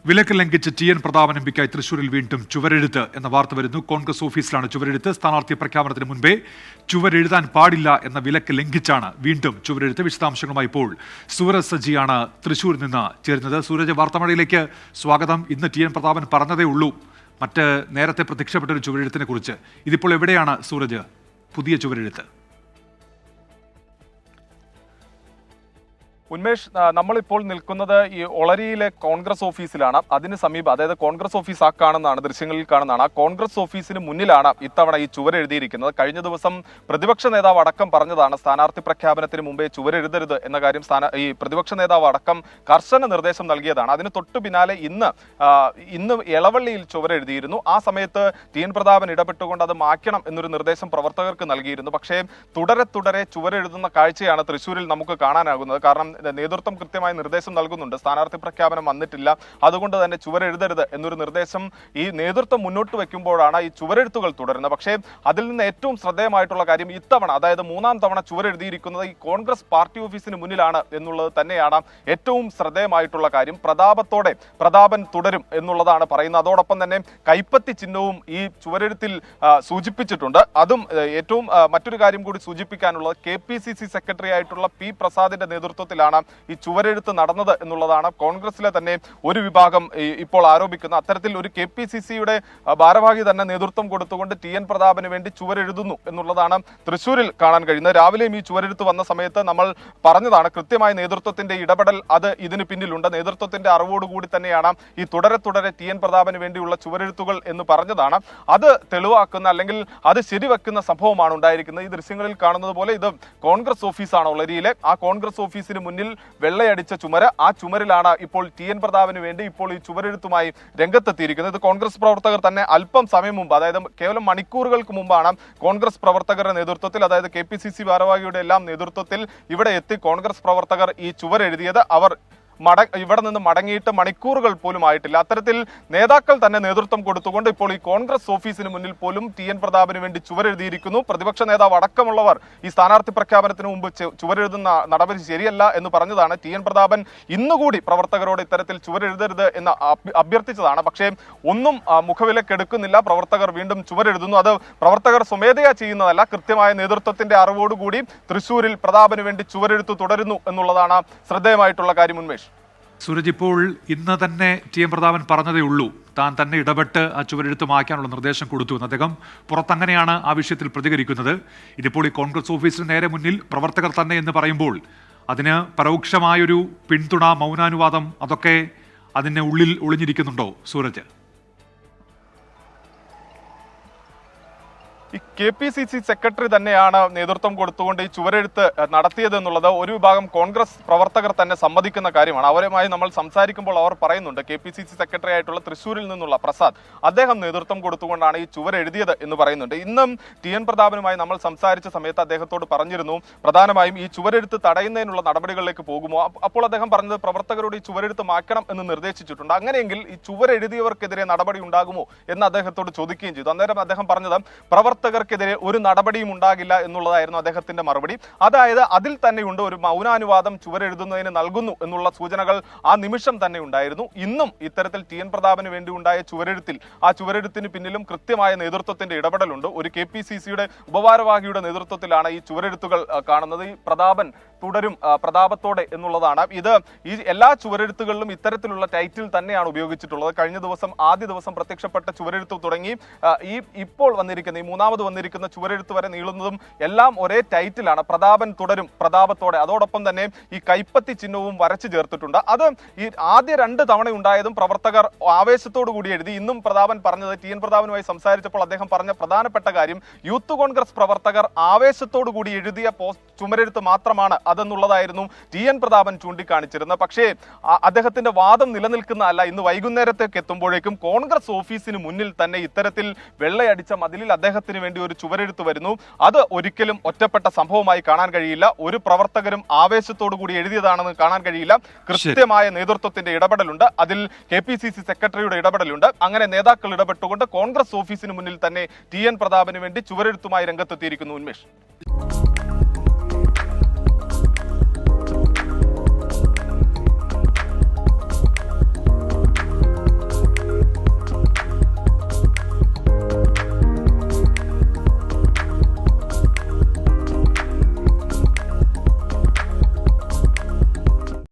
വിലക്ക് ലംഘിച്ച് ടി.എൻ. പ്രതാപൻ എംപിക്കായി തൃശൂരിൽ വീണ്ടും ചുവരെഴുത്ത് എന്ന വാർത്ത വരുന്നു. കോൺഗ്രസ് ഓഫീസിലാണ് ചുവരെഴുത്ത്. സ്ഥാനാർത്ഥി പ്രഖ്യാപനത്തിന് മുൻപേ ചുവരെഴുതാൻ പാടില്ല എന്ന വിലക്ക് ലംഘിച്ചാണ് വീണ്ടും ചുവരെഴുത്ത്. വിശദാംശങ്ങളുമായി ഇപ്പോൾ സൂരജ് സജിയാണ് തൃശൂരിൽ നിന്ന് ചേരുന്നത്. സൂരജ്, വാർത്താമഴയിലേക്ക് സ്വാഗതം. ഇന്ന് ടി.എൻ. പ്രതാപൻ പറഞ്ഞതേ ഉള്ളൂ മറ്റ് നേരത്തെ പ്രത്യക്ഷപ്പെട്ട ഒരു ചുവരെഴുത്തിനെ കുറിച്ച്. ഇതിപ്പോൾ എവിടെയാണ് സൂരജ് പുതിയ ചുവരെഴുത്ത്? ഉന്മേഷ്, നമ്മളിപ്പോൾ നിൽക്കുന്നത് ഈ ഒളരിയിലെ കോൺഗ്രസ് ഓഫീസിലാണ്. അതിന് സമീപം, അതായത് കോൺഗ്രസ് ഓഫീസ് ആ കാണുന്നതാണ്, ദൃശ്യങ്ങളിൽ കാണുന്നതാണ്. ആ കോൺഗ്രസ് ഓഫീസിന് മുന്നിലാണ് ഇത്തവണ ഈ ചുവരെഴുതിയിരിക്കുന്നത്. കഴിഞ്ഞ ദിവസം പ്രതിപക്ഷ നേതാവ് അടക്കം പറഞ്ഞതാണ് സ്ഥാനാർത്ഥി പ്രഖ്യാപനത്തിന് മുമ്പേ ചുവരെഴുതരുത് എന്ന കാര്യം. ഈ പ്രതിപക്ഷ നേതാവ് അടക്കം കർശന നിർദ്ദേശം നൽകിയതാണ്. അതിന് തൊട്ടു പിന്നാലെ ഇന്ന് എളവള്ളിയിൽ ചുവരെഴുതിയിരുന്നു. ആ സമയത്ത് ടി.എൻ. പ്രതാപൻ ഇടപെട്ടുകൊണ്ട് അത് മാറ്റണം എന്നൊരു നിർദ്ദേശം പ്രവർത്തകർക്ക് നൽകിയിരുന്നു. പക്ഷേ തുടരെ ചുവരെഴുതുന്ന കാഴ്ചയാണ് തൃശ്ശൂരിൽ നമുക്ക് കാണാനാകുന്നത്. കാരണം നേതൃത്വം കൃത്യമായ നിർദ്ദേശം നൽകുന്നുണ്ട്. സ്ഥാനാർത്ഥി പ്രഖ്യാപനം വന്നിട്ടില്ല, അതുകൊണ്ട് തന്നെ ചുവരെഴുതരുത് എന്നൊരു നിർദ്ദേശം ഈ നേതൃത്വം മുന്നോട്ട് വെക്കുമ്പോഴാണ് ഈ ചുവരെഴുത്തുകൾ തുടരുന്നത്. പക്ഷേ അതിൽ നിന്ന് ഏറ്റവും ശ്രദ്ധേയമായിട്ടുള്ള കാര്യം ഇത്തവണ, അതായത് മൂന്നാം തവണ ചുവരെഴുതിയിരിക്കുന്നത് ഈ കോൺഗ്രസ് പാർട്ടി ഓഫീസിന് മുന്നിലാണ് എന്നുള്ളത് തന്നെയാണ് ഏറ്റവും ശ്രദ്ധേയമായിട്ടുള്ള കാര്യം. പ്രതാപൻ തുടരും എന്നുള്ളതാണ് പറയുന്നത്. അതോടൊപ്പം തന്നെ കൈപ്പത്തി ചിഹ്നവും ഈ ചുവരെഴുത്തിൽ സൂചിപ്പിച്ചിട്ടുണ്ട്. അതും ഏറ്റവും മറ്റൊരു കാര്യം കൂടി സൂചിപ്പിക്കാനുള്ളത്, KPCC സെക്രട്ടറി ആയിട്ടുള്ള P. പ്രസാദിന്റെ നേതൃത്വത്തിലാണ് ഈ ചുവരെഴുത്ത് നടന്നത് എന്നുള്ളതാണ് കോൺഗ്രസിലെ തന്നെ ഒരു വിഭാഗം ഇപ്പോൾ ആരോപിക്കുന്നത്. അത്തരത്തിൽ ഒരു KPCCയുടെ ഭാരവാഹി തന്നെ നേതൃത്വം കൊടുത്തുകൊണ്ട് ടി.എൻ. പ്രതാപന് വേണ്ടി ചുവരെഴുതുന്നു എന്നുള്ളതാണ് തൃശ്ശൂരിൽ കാണാൻ കഴിയുന്നത്. രാവിലെയും ഈ ചുവരെഴുത്ത് വന്ന സമയത്ത് നമ്മൾ പറഞ്ഞതാണ്, കൃത്യമായ നേതൃത്വത്തിന്റെ ഇടപെടൽ അത് ഇതിന് പിന്നിലുണ്ട്. നേതൃത്വത്തിന്റെ അറിവോടുകൂടി തന്നെയാണ് ഈ തുടരെ ടി.എൻ. പ്രതാപന് വേണ്ടിയുള്ള ചുവരെഴുത്തുകൾ എന്ന് പറഞ്ഞതാണ്. അത് തെളിവാക്കുന്ന, അല്ലെങ്കിൽ അത് ശരിവെക്കുന്ന സംഭവമാണ് ഉണ്ടായിരിക്കുന്നത്. ഈ ദൃശ്യങ്ങളിൽ കാണുന്നത് പോലെ ഇത് കോൺഗ്രസ് ഓഫീസാണ് ഒളരിയിലെ. ആ കോൺഗ്രസ് ഓഫീസിന് മുന്നിൽ വെള്ളയടിച്ച ചുമര്, ആ ചുമരിലാണ് ഇപ്പോൾ ടി.എൻ. പ്രതാപന് വേണ്ടി ഇപ്പോൾ ഈ ചുവരെഴുത്തുമായി രംഗത്തെത്തിയിരിക്കുന്നത്. ഇത് കോൺഗ്രസ് പ്രവർത്തകർ തന്നെ അല്പം സമയം മുമ്പ്, അതായത് കേവലം മണിക്കൂറുകൾക്ക് മുമ്പാണ് കോൺഗ്രസ് പ്രവർത്തകരുടെ നേതൃത്വത്തിൽ, അതായത് KPCC ഭാരവാഹിയുടെ എല്ലാം നേതൃത്വത്തിൽ ഇവിടെ എത്തി കോൺഗ്രസ് പ്രവർത്തകർ ഈ ചുവരെഴുതിയത്. അവർ ഇവിടെ നിന്ന് മടങ്ങിയിട്ട് മണിക്കൂറുകൾ പോലും ആയിട്ടില്ല. അത്തരത്തിൽ നേതാക്കൾ തന്നെ നേതൃത്വം കൊടുത്തുകൊണ്ട് ഇപ്പോൾ ഈ കോൺഗ്രസ് ഓഫീസിന് മുന്നിൽ പോലും ടി.എൻ. പ്രതാപന് വേണ്ടി ചുവരെഴുതിയിരിക്കുന്നു. പ്രതിപക്ഷ നേതാവ് അടക്കമുള്ളവർ ഈ സ്ഥാനാർത്ഥി പ്രഖ്യാപനത്തിന് മുമ്പ് ചുവരെഴുതുന്ന നടപടി ശരിയല്ല എന്ന് പറഞ്ഞതാണ്. ടി.എൻ. പ്രതാപൻ ഇന്നുകൂടി പ്രവർത്തകരോട് ഇത്തരത്തിൽ ചുവരെഴുതരുത് എന്ന് അഭ്യർത്ഥിച്ചതാണ്. പക്ഷേ ഒന്നും മുഖവിലക്കെടുക്കുന്നില്ല. പ്രവർത്തകർ വീണ്ടും ചുവരെഴുതുന്നു. അത് പ്രവർത്തകർ സ്വമേധയാ ചെയ്യുന്നതല്ല, കൃത്യമായ നേതൃത്വത്തിന്റെ അറിവോടുകൂടി തൃശ്ശൂരിൽ പ്രതാപന് വേണ്ടി ചുവരെഴുത്ത് തുടരുന്നു എന്നുള്ളതാണ് ശ്രദ്ധേയമായിട്ടുള്ള കാര്യം. ഉന്മേഷ്, സൂരജ്, ഇപ്പോൾ ഇന്ന് തന്നെ ടി.എൻ. പ്രതാപൻ പറഞ്ഞതേ ഉള്ളൂ താൻ തന്നെ ഇടപെട്ട് ആ ചുവരെഴുത്ത് മാറ്റാനുള്ള നിർദ്ദേശം കൊടുത്തു എന്ന്. അദ്ദേഹം പുറത്തങ്ങനെയാണ് ആ വിഷയത്തിൽ പ്രതികരിക്കുന്നത്. ഇതിപ്പോൾ ഈ കോൺഗ്രസ് ഓഫീസിന് നേരെ മുന്നിൽ പ്രവർത്തകർ തന്നെ എന്ന് പറയുമ്പോൾ അതിന് പരോക്ഷമായൊരു പിന്തുണ, മൗനാനുവാദം അതൊക്കെ അതിന് ഉള്ളിൽ ഒളിഞ്ഞിരിക്കുന്നുണ്ടോ സൂരജ്? ഈ KPCC സെക്രട്ടറി തന്നെയാണ് നേതൃത്വം കൊടുത്തുകൊണ്ട് ഈ ചുവരെഴുത്ത് നടത്തിയതെന്നുള്ളത് ഒരു വിഭാഗം കോൺഗ്രസ് പ്രവർത്തകർ തന്നെ സമ്മതിക്കുന്ന കാര്യമാണ്. അവരുമായി നമ്മൾ സംസാരിക്കുമ്പോൾ അവർ പറയുന്നുണ്ട്, KPCC സെക്രട്ടറി ആയിട്ടുള്ള തൃശ്ശൂരിൽ നിന്നുള്ള പ്രസാദ്, അദ്ദേഹം നേതൃത്വം കൊടുത്തുകൊണ്ടാണ് ഈ ചുവരെഴുതിയത് എന്ന് പറയുന്നുണ്ട്. ഇന്നും ടി.എൻ. പ്രതാപനുമായി നമ്മൾ സംസാരിച്ച സമയത്ത് അദ്ദേഹത്തോട് പറഞ്ഞിരുന്നു, പ്രധാനമായും ഈ ചുവരെഴുത്ത് തടയുന്നതിനുള്ള നടപടികളിലേക്ക് പോകുമോ? അപ്പോൾ അദ്ദേഹം പറഞ്ഞത് പ്രവർത്തകരോട് ഈ ചുവരെഴുത്ത് മാറ്റണം എന്ന് നിർദ്ദേശിച്ചിട്ടുണ്ട്. അങ്ങനെയെങ്കിൽ ഈ ചുവരെഴുതിയവർക്കെതിരെ നടപടി ഉണ്ടാകുമോ എന്ന് അദ്ദേഹത്തോട് ചോദിക്കുകയും ചെയ്തു. അന്നേരം അദ്ദേഹം പറഞ്ഞത് പ്രവർത്തകർക്കെതിരെ ഒരു നടപടിയും ഉണ്ടാകില്ല എന്നുള്ളതായിരുന്നു അദ്ദേഹത്തിന്റെ മറുപടി. അതായത് അതിൽ തന്നെയുണ്ട് ഒരു മൗനാനുവാദം ചുവരെഴുതുന്നതിന് നൽകുന്നു എന്നുള്ള സൂചനകൾ ആ നിമിഷം തന്നെ ഉണ്ടായിരുന്നു. ഇന്നും ഇത്തരത്തിൽ ടി.എൻ. പ്രതാപന് വേണ്ടി ഉണ്ടായ ചുവരെഴുത്തിൽ, ആ ചുവരെഴുത്തിന് പിന്നിലും കൃത്യമായ നേതൃത്വത്തിന്റെ ഇടപെടലുണ്ട്. ഒരു KPCCയുടെ ഉപഭാരവാഹിയുടെ നേതൃത്വത്തിലാണ് ഈ ചുവരെഴുത്തുകൾ കാണുന്നത്. ഈ പ്രതാപൻ തുടരും പ്രതാപത്തോടെ എന്നുള്ളതാണ്. ഈ എല്ലാ ചുവരെഴുത്തുകളിലും ഇത്തരത്തിലുള്ള ടൈറ്റിൽ തന്നെയാണ് ഉപയോഗിച്ചിട്ടുള്ളത്. കഴിഞ്ഞ ദിവസം ആദ്യ ദിവസം പ്രത്യക്ഷപ്പെട്ട ചുവരെഴുത്ത് തുടങ്ങി ഇപ്പോൾ വന്നിരിക്കുന്ന ഈ മൂന്നാമത് വന്നിരിക്കുന്ന ചുവരെഴുത്ത് വരെ നീളുന്നതും എല്ലാം ഒരേ ടൈറ്റിലാണ്, പ്രതാപൻ തുടരും പ്രതാപത്തോടെ. അതോടൊപ്പം തന്നെ ഈ കൈപ്പത്തി ചിഹ്നവും വരച്ചു ചേർത്തിട്ടുണ്ട്. അത് ഈ ആദ്യ 2 തവണ ഉണ്ടായതും പ്രവർത്തകർ ആവേശത്തോടു കൂടി എഴുതി. ഇന്നും പ്രതാപൻ പറഞ്ഞത്, ടി.എൻ. പ്രതാപനുമായി സംസാരിച്ചപ്പോൾ അദ്ദേഹം പറഞ്ഞ പ്രധാനപ്പെട്ട കാര്യം, യൂത്ത് കോൺഗ്രസ് പ്രവർത്തകർ ആവേശത്തോടു കൂടി എഴുതിയ ചുമരെഴുത്ത് മാത്രമാണ് അതെന്നുള്ളതായിരുന്നു ടി.എൻ. പ്രതാപൻ ചൂണ്ടിക്കാണിച്ചിരുന്നത്. പക്ഷേ അദ്ദേഹത്തിന്റെ വാദം നിലനിൽക്കുന്നതല്ല. ഇന്ന് വൈകുന്നേരത്തേക്ക് എത്തുമ്പോഴേക്കും കോൺഗ്രസ് ഓഫീസിന് മുന്നിൽ തന്നെ ഇത്തരത്തിൽ വെള്ളയടിച്ച മതിലിൽ അദ്ദേഹത്തിന് വേണ്ടി ഒരു ചുവരെഴുത്ത് വരുന്നു. അത് ഒരിക്കലും ഒറ്റപ്പെട്ട സംഭവമായി കാണാൻ കഴിയില്ല. ഒരു പ്രവർത്തകരും ആവേശത്തോടു കൂടി എഴുതിയതാണെന്ന് കാണാൻ കഴിയില്ല. കൃത്യമായ നേതൃത്വത്തിന്റെ ഇടപെടലുണ്ട്. അതിൽ KPCC സെക്രട്ടറിയുടെ ഇടപെടലുണ്ട്. അങ്ങനെ നേതാക്കൾ ഇടപെട്ടുകൊണ്ട് കോൺഗ്രസ് ഓഫീസിന് മുന്നിൽ തന്നെ ടി.എൻ. പ്രതാപന് വേണ്ടി ചുവരെഴുത്തുമായി രംഗത്തെത്തിയിരിക്കുന്നു. ഉന്മേഷ്.